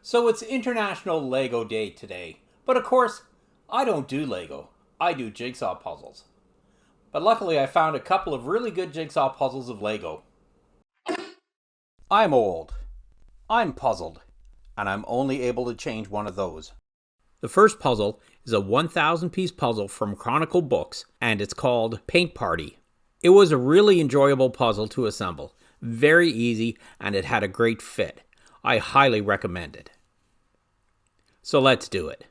So it's International Lego Day today. But of course, I don't do Lego. I do jigsaw puzzles. But luckily I found a couple of really good jigsaw puzzles of Lego. I'm old. I'm puzzled. And I'm only able to change one of those. The first puzzle is a 1,000 piece puzzle from Chronicle books, and it's called Paint Party. It was a really enjoyable puzzle to assemble. Very easy, and it had a great fit. I highly recommend it. So let's do it.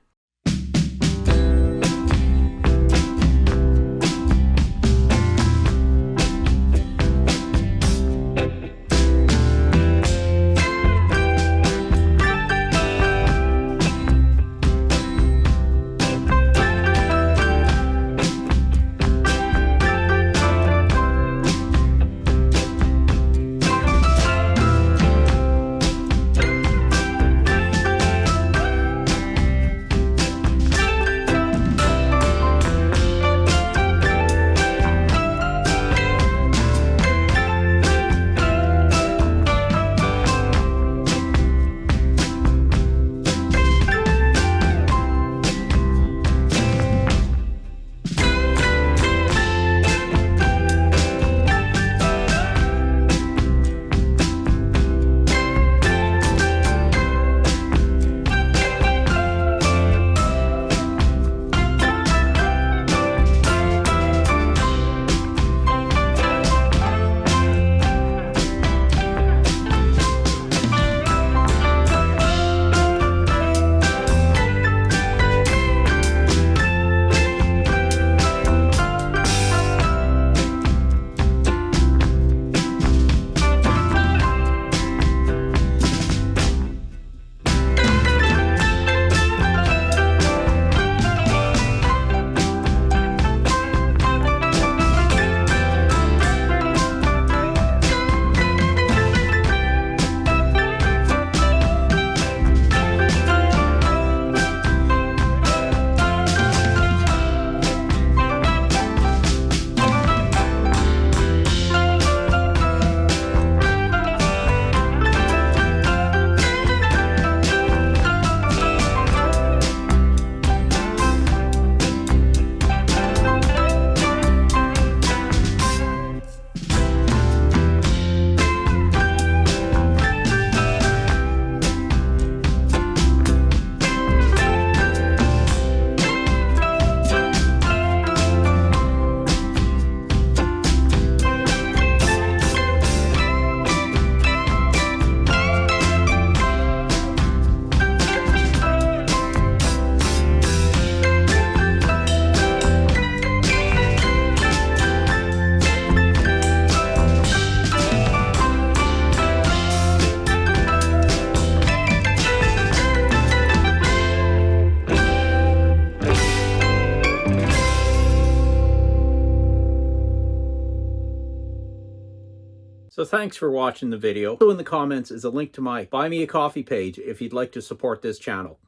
So thanks for watching the video. Also in the comments is a link to my Buy Me a Coffee page if you'd like to support this channel.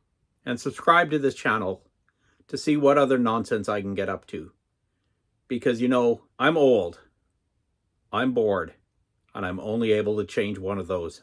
And subscribe to this channel to see what other nonsense I can get up to. Because, you know, I'm old, I'm bored, and I'm only able to change one of those.